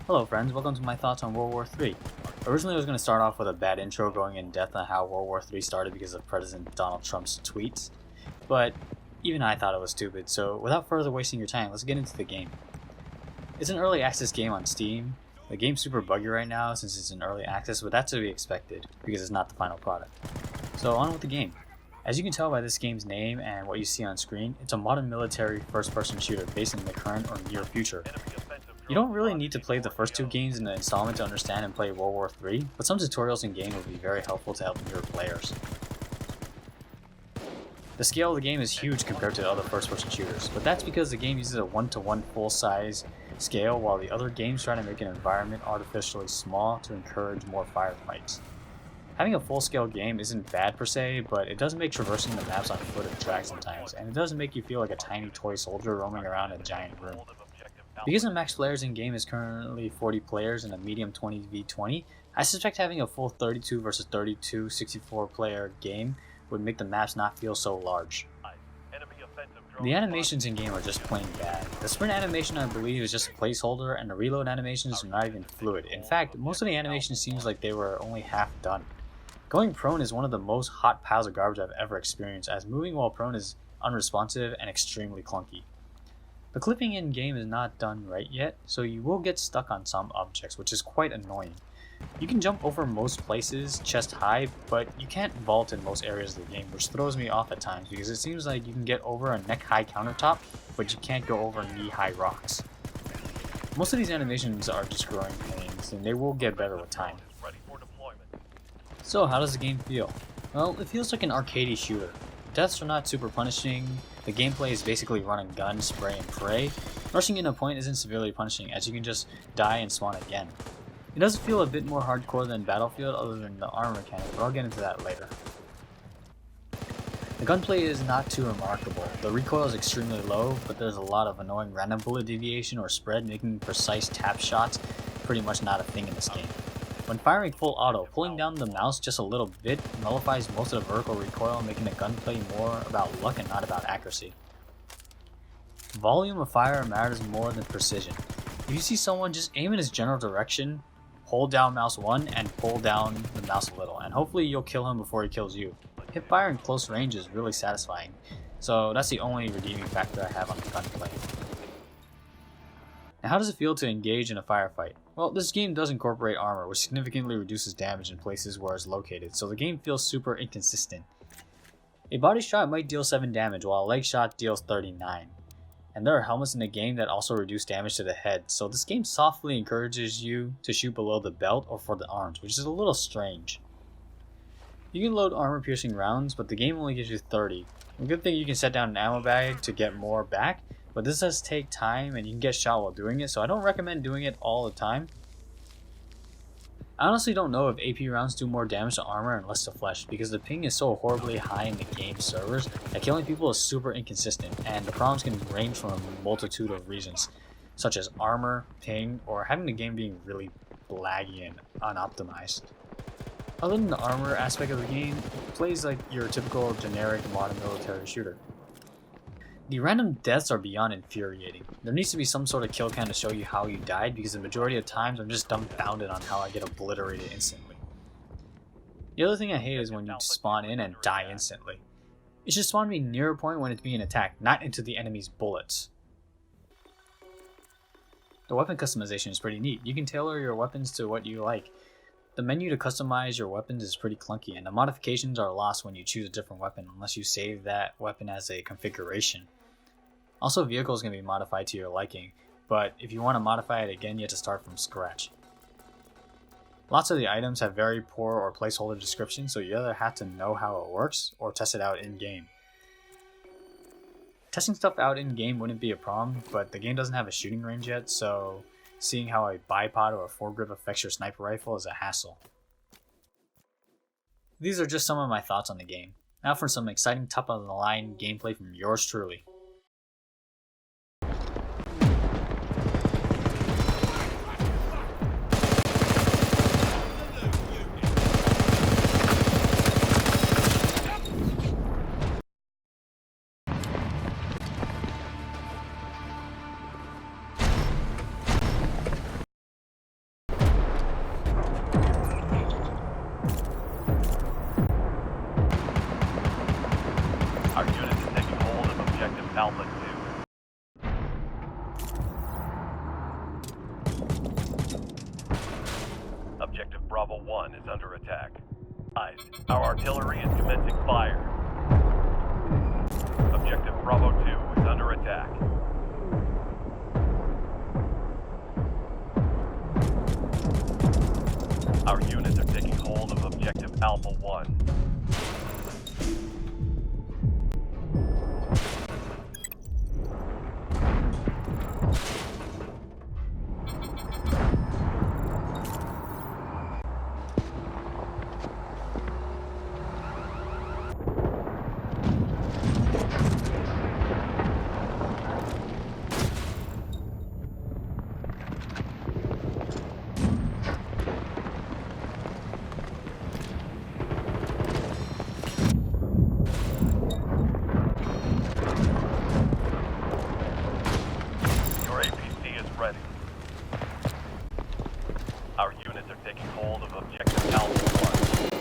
Hello friends, welcome to my thoughts on World War III. Originally I was going to start off with a bad intro going in depth on how World War III started because of President Donald Trump's tweets, but even I thought it was stupid, so without further wasting your time, let's get into the game. It's an early access game on Steam. The game's super buggy right now since it's in early access, but that's to be expected because it's not the final product. So on with the game. As you can tell by this game's name and what you see on screen, it's a modern military first-person shooter based in the current or near future. You don't really need to play the first two games in the installment to understand and play World War III, but some tutorials in game will be very helpful to help newer players. The scale of the game is huge compared to other first-person shooters, but that's because the game uses a 1-to-1 full-size scale while the other games try to make an environment artificially small to encourage more firefights. Having a full-scale game isn't bad per se, but it does make traversing the maps on foot a drag sometimes, and it does make you feel like a tiny toy soldier roaming around a giant room. Because the max players in game is currently 40 players in a medium 20v20, I suspect having a full 32 versus 32 64 player game would make the maps not feel so large. The animations in game are just plain bad. The sprint animation I believe is just a placeholder and the reload animations are not even fluid. In fact, most of the animation seems like they were only half done. Going prone is one of the most hot piles of garbage I've ever experienced, as moving while prone is unresponsive and extremely clunky. The clipping in game is not done right yet, so you will get stuck on some objects, which is quite annoying. You can jump over most places chest high, but you can't vault in most areas of the game, which throws me off at times because it seems like you can get over a neck high countertop, but you can't go over knee high rocks. Most of these animations are just growing pains, and they will get better with time. So how does the game feel? Well, it feels like an arcadey shooter. Deaths are not super punishing, the gameplay is basically run and gun, spray and pray. Rushing in a point isn't severely punishing as you can just die and spawn again. It does feel a bit more hardcore than Battlefield other than the armor mechanic, but I'll get into that later. The gunplay is not too remarkable. The recoil is extremely low, but there's a lot of annoying random bullet deviation or spread, making precise tap shots pretty much not a thing in this game. When firing full auto, pulling down the mouse just a little bit nullifies most of the vertical recoil, making the gunplay more about luck and not about accuracy. Volume of fire matters more than precision. If you see someone, just aim in his general direction, hold down mouse 1 and pull down the mouse a little, and hopefully you'll kill him before he kills you. Hip fire in close range is really satisfying, so that's the only redeeming factor I have on the gunplay. Now, how does it feel to engage in a firefight? Well, this game does incorporate armor, which significantly reduces damage in places where it's located, so the game feels super inconsistent. A body shot might deal 7 damage, while a leg shot deals 39. And there are helmets in the game that also reduce damage to the head, so this game softly encourages you to shoot below the belt or for the arms, which is a little strange. You can load armor-piercing rounds, but the game only gives you 30. A good thing you can set down an ammo bag to get more back, but this does take time and you can get shot while doing it, so I don't recommend doing it all the time. I honestly don't know if AP rounds do more damage to armor and less to flesh, because the ping is so horribly high in the game servers that killing people is super inconsistent, and the problems can range from a multitude of reasons, such as armor, ping, or having the game being really laggy and unoptimized. Other than the armor aspect of the game, it plays like your typical generic modern military shooter. The random deaths are beyond infuriating. There needs to be some sort of kill cam to show you how you died, because the majority of times I'm just dumbfounded on how I get obliterated instantly. The other thing I hate is when you spawn in and die instantly. It should spawn me near a point when it's being attacked, not into the enemy's bullets. The weapon customization is pretty neat. You can tailor your weapons to what you like. The menu to customize your weapons is pretty clunky, and the modifications are lost when you choose a different weapon unless you save that weapon as a configuration. Also, vehicles can be modified to your liking, but if you want to modify it again, you have to start from scratch. Lots of the items have very poor or placeholder descriptions, so you either have to know how it works or test it out in-game. Testing stuff out in-game wouldn't be a problem, but the game doesn't have a shooting range yet, so seeing how a bipod or a foregrip affects your sniper rifle is a hassle. These are just some of my thoughts on the game. Now for some exciting top-of-the-line gameplay from yours truly. Objective Bravo 1 is under attack. Eyes, our artillery is commencing fire. Objective Bravo 2 is under attack. Our units are taking hold of Objective Alpha 1. Ready. Our units are taking hold of Objective Alpha 1.